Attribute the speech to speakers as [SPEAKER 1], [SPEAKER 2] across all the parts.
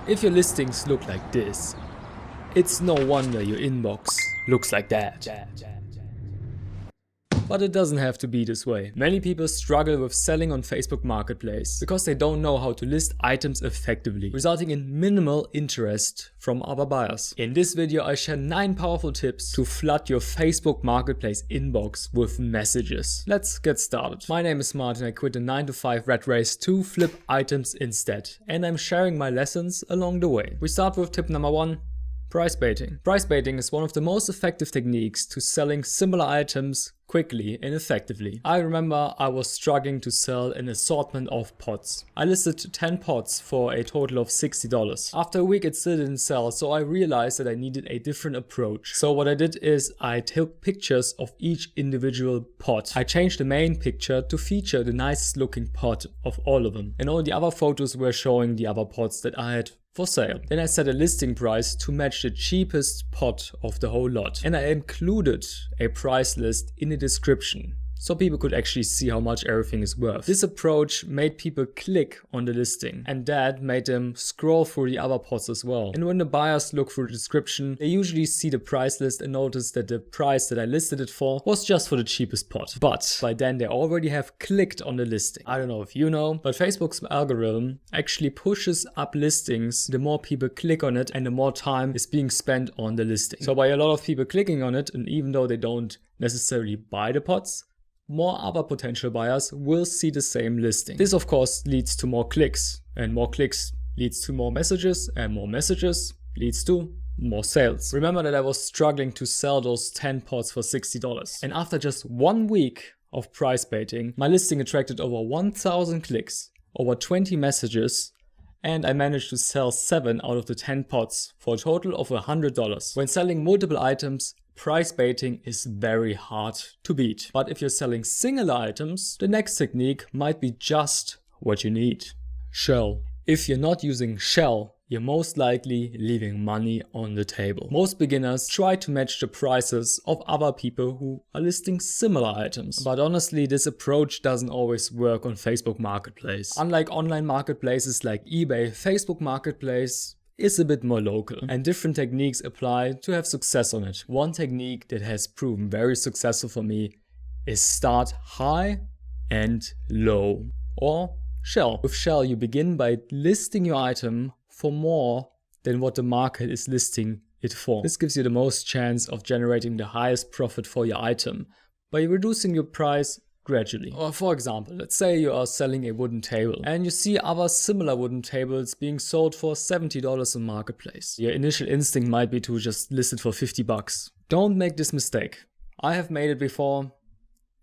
[SPEAKER 1] If your listings look like this, it's no wonder your inbox looks like that. But it doesn't have to be this way. Many people struggle with selling on Facebook Marketplace because they don't know how to list items effectively, resulting in minimal interest from other buyers. In this video, I share 9 powerful tips to flood your Facebook Marketplace inbox with messages. Let's get started. My name is Martin. I quit a 9-to-5 rat race to flip items instead, and I'm sharing my lessons along the way. We start with tip number 1. Price baiting. Price baiting is one of the most effective techniques to selling similar items quickly and effectively. I remember I was struggling to sell an assortment of pots. I listed 10 pots for a total of $60. After a week it still didn't sell, so I realized that I needed a different approach. So what I did is I took pictures of each individual pot. I changed the main picture to feature the nicest looking pot of all of them, and all the other photos were showing the other pots that I had for sale. Then I set a listing price to match the cheapest pot of the whole lot. And I included a price list in the description, so people could actually see how much everything is worth. This approach made people click on the listing, and that made them scroll through the other pots as well. And when the buyers look through the description, they usually see the price list and notice that the price that I listed it for was just for the cheapest pot. But by then they already have clicked on the listing. I don't know if you know, but Facebook's algorithm actually pushes up listings the more people click on it and the more time is being spent on the listing. So by a lot of people clicking on it, and even though they don't necessarily buy the pots, more other potential buyers will see the same listing. This of course leads to more clicks, and more clicks leads to more messages, and more messages leads to more sales. Remember that I was struggling to sell those 10 pots for $60. And after just 1 week of price baiting, my listing attracted over 1,000 clicks, over 20 messages, and I managed to sell 7 out of the 10 pots for a total of $100. When selling multiple items, price baiting is very hard to beat. But if you're selling single items, the next technique might be just what you need. Shell. If you're not using Shell, you're most likely leaving money on the table. Most beginners try to match the prices of other people who are listing similar items. But honestly, this approach doesn't always work on Facebook Marketplace. Unlike online marketplaces like eBay, Facebook Marketplace is a bit more local, and different techniques apply to have success on it. One technique that has proven very successful for me is start high and low, or Shell. With Shell, you begin by listing your item for more than what the market is listing it for. This gives you the most chance of generating the highest profit for your item by reducing your price gradually. Or for example, let's say you are selling a wooden table and you see other similar wooden tables being sold for $70 on Marketplace. Your initial instinct might be to just list it for $50. Don't make this mistake. I have made it before.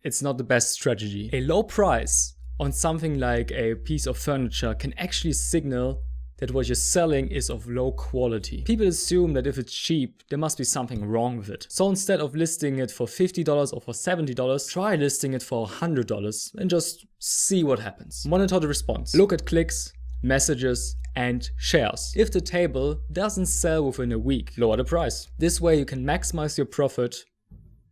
[SPEAKER 1] It's not the best strategy. A low price on something like a piece of furniture can actually signal that what you're selling is of low quality. People assume that if it's cheap, there must be something wrong with it. So instead of listing it for $50 or for $70, try listing it for $100 and just see what happens. Monitor the response. Look at clicks, messages, and shares. If the table doesn't sell within a week, lower the price. This way you can maximize your profit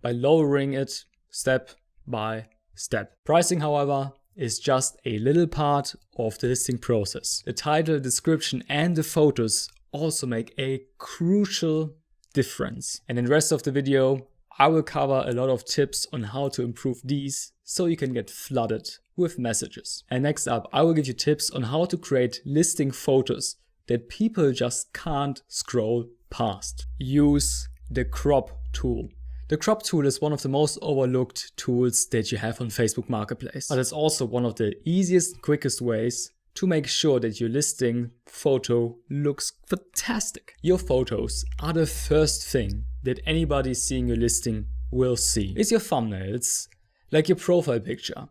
[SPEAKER 1] by lowering it step by step. Pricing, however, is just a little part of the listing process. The title, description, and the photos also make a crucial difference. And in the rest of the video, I will cover a lot of tips on how to improve these so you can get flooded with messages. And next up, I will give you tips on how to create listing photos that people just can't scroll past. Use the crop tool. The crop tool is one of the most overlooked tools that you have on Facebook Marketplace, but it's also one of the easiest, quickest ways to make sure that your listing photo looks fantastic. Your photos are the first thing that anybody seeing your listing will see. It's your thumbnail, it's like your profile picture.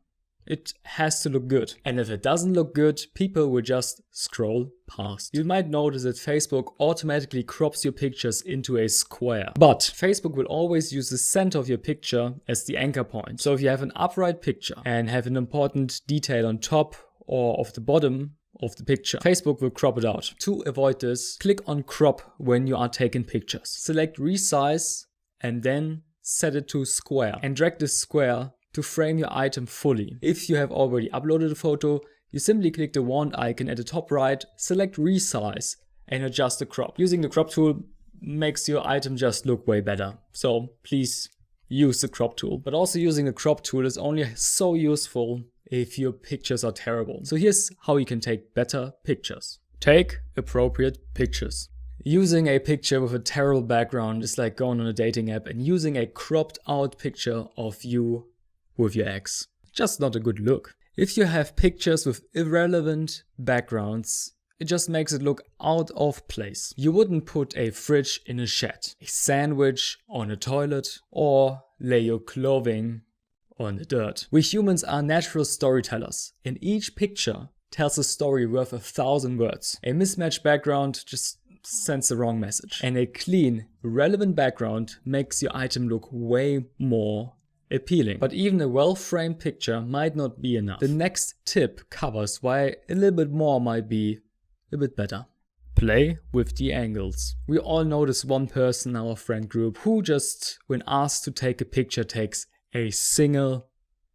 [SPEAKER 1] It has to look good. And if it doesn't look good, people will just scroll past. You might notice that Facebook automatically crops your pictures into a square. But Facebook will always use the center of your picture as the anchor point. So if you have an upright picture and have an important detail on top or of the bottom of the picture, Facebook will crop it out. To avoid this, click on crop when you are taking pictures. Select resize and then set it to square and drag this square to frame your item fully. If you have already uploaded a photo, you simply click the wand icon at the top right, select resize, and adjust the crop. Using the crop tool makes your item just look way better. So please use the crop tool. But also using the crop tool is only so useful if your pictures are terrible. So here's how you can take better pictures. Take appropriate pictures. Using a picture with a terrible background is like going on a dating app and using a cropped out picture of you with your ex. Just not a good look. If you have pictures with irrelevant backgrounds, it just makes it look out of place. You wouldn't put a fridge in a shed, a sandwich on a toilet, or lay your clothing on the dirt. We humans are natural storytellers, and each picture tells a story worth 1,000 words. A mismatched background just sends the wrong message. And a clean, relevant background makes your item look way more appealing. But even a well-framed picture might not be enough. The next tip covers why a little bit more might be a bit better. Play with the angles. We all know this one person in our friend group who just, when asked to take a picture, takes a single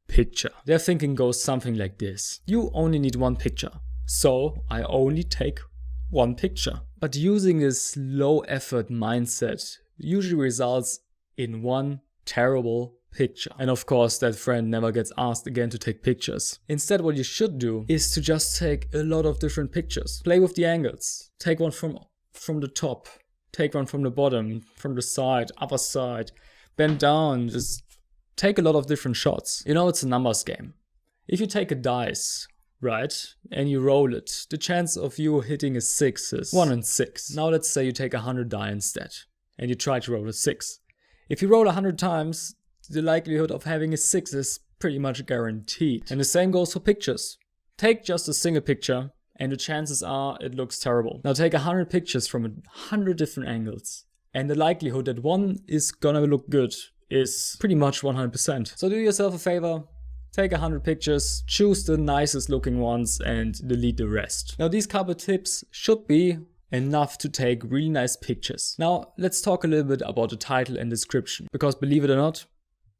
[SPEAKER 1] picture. Their thinking goes something like this: you only need one picture, so I only take one picture. But using this low effort mindset usually results in one terrible picture. And of course that friend never gets asked again to take pictures. Instead, what you should do is to just take a lot of different pictures. Play with the angles. Take one from the top, take one from the bottom, from the side, other side, bend down, just take a lot of different shots. You know, it's a numbers game. If you take a dice, right, and you roll it, the chance of you hitting a 6 is 1 in 6. Now let's say you take 100 die instead and you try to roll a 6. If you roll 100 times, the likelihood of having a 6 is pretty much guaranteed. And the same goes for pictures. Take just a single picture and the chances are it looks terrible. Now take 100 pictures from 100 different angles and the likelihood that one is gonna look good is pretty much 100%. So do yourself a favor, take 100 pictures, choose the nicest looking ones and delete the rest. Now these couple tips should be enough to take really nice pictures. Now let's talk a little bit about the title and description, because believe it or not,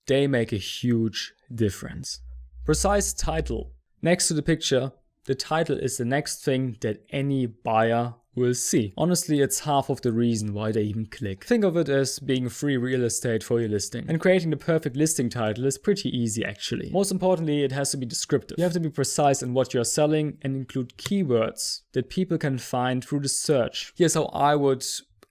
[SPEAKER 1] they make a huge difference. Precise title. Next to the picture, the title is the next thing that any buyer will see. Honestly, it's half of the reason why they even click. Think of it as being free real estate for your listing. And creating the perfect listing title is pretty easy actually. Most importantly, it has to be descriptive. You have to be precise in what you're selling and include keywords that people can find through the search. Here's how I would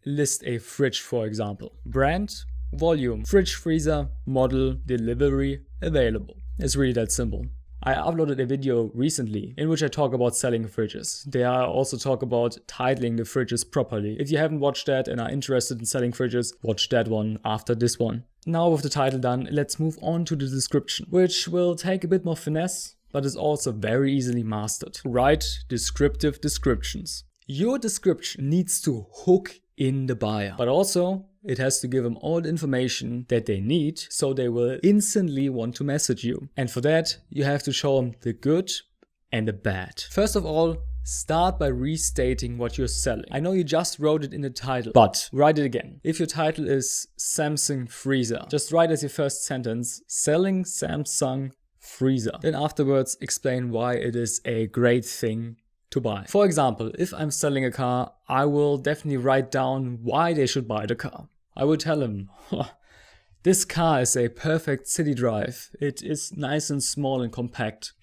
[SPEAKER 1] list a fridge, for example. Brand, volume, fridge, freezer, model, delivery, available. It's really that simple. I uploaded a video recently in which I talk about selling fridges. There I also talk about titling the fridges properly. If you haven't watched that and are interested in selling fridges, watch that one after this one. Now with the title done, let's move on to the description, which will take a bit more finesse, but is also very easily mastered. Write descriptive descriptions. Your description needs to hook in the buyer, but also it has to give them all the information that they need so they will instantly want to message you. And for that, you have to show them the good and the bad. First of all, start by restating what you're selling. I know you just wrote it in the title, but write it again. If your title is Samsung freezer, just write as your first sentence, selling Samsung freezer. Then afterwards, explain why it is a great thing to buy. For example, if I'm selling a car, I will definitely write down why they should buy the car. I will tell them, this car is a perfect city drive. It is nice and small and compact.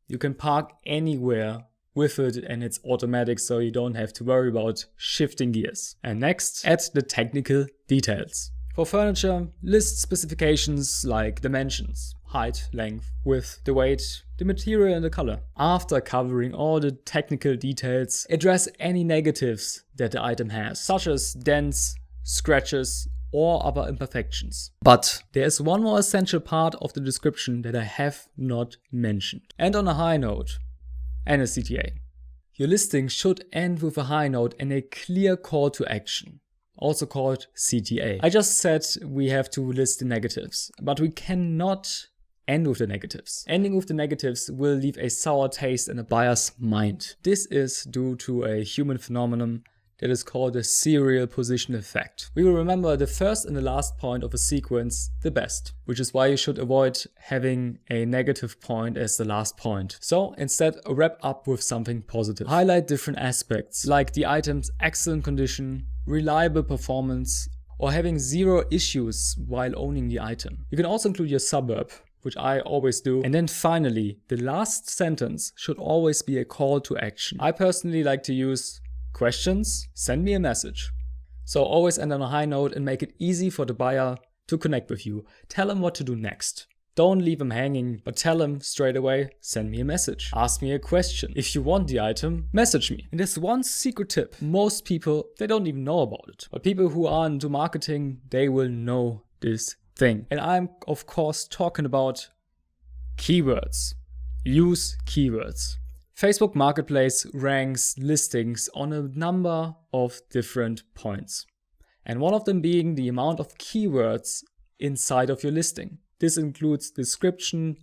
[SPEAKER 1] You can park anywhere with it and it's automatic, so you don't have to worry about shifting gears. And next, add the technical details. For furniture, list specifications like dimensions, height, length, width, the weight, the material and the color. After covering all the technical details, address any negatives that the item has, such as dents, scratches or other imperfections. But there's one more essential part of the description that I have not mentioned. And on a high note, and a CTA. Your listing should end with a high note and a clear call to action, also called CTA. I just said we have to list the negatives, but we cannot end with the negatives. Ending with the negatives will leave a sour taste in a buyer's mind. This is due to a human phenomenon that is called the serial position effect. We will remember the first and the last point of a sequence the best, which is why you should avoid having a negative point as the last point. So instead, wrap up with something positive. Highlight different aspects like the item's excellent condition, reliable performance, or having zero issues while owning the item. You can also include your suburb, which I always do. And then finally, the last sentence should always be a call to action. I personally like to use questions, send me a message. So always end on a high note and make it easy for the buyer to connect with you. Tell them what to do next. Don't leave them hanging, but tell them straight away, send me a message. Ask me a question. If you want the item, message me. And there's one secret tip. Most people, they don't even know about it. But people who are into marketing, they will know this thing. And I'm of course talking about keywords. Use keywords. Facebook Marketplace ranks listings on a number of different points. And one of them being the amount of keywords inside of your listing. This includes description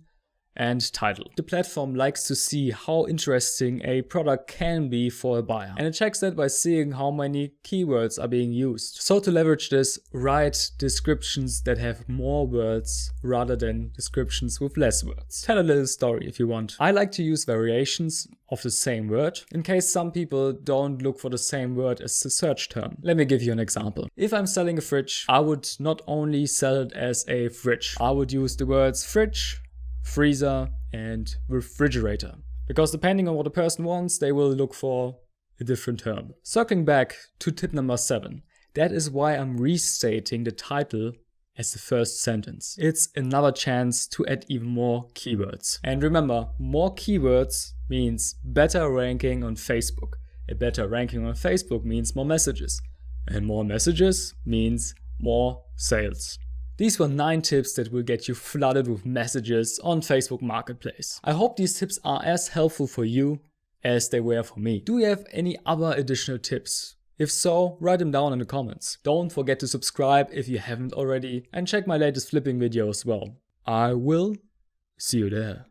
[SPEAKER 1] and title. The platform likes to see how interesting a product can be for a buyer. And it checks that by seeing how many keywords are being used. So to leverage this, write descriptions that have more words rather than descriptions with less words. Tell a little story if you want. I like to use variations of the same word in case some people don't look for the same word as the search term. Let me give you an example. If I'm selling a fridge, I would not only sell it as a fridge. I would use the words fridge, freezer, and refrigerator. Because depending on what the person wants, they will look for a different term. Circling back to tip number 7. That is why I'm restating the title as the first sentence. It's another chance to add even more keywords. And remember, more keywords means better ranking on Facebook. A better ranking on Facebook means more messages. And more messages means more sales. These were 9 tips that will get you flooded with messages on Facebook Marketplace. I hope these tips are as helpful for you as they were for me. Do you have any other additional tips? If so, write them down in the comments. Don't forget to subscribe if you haven't already, and check my latest flipping video as well. I will see you there.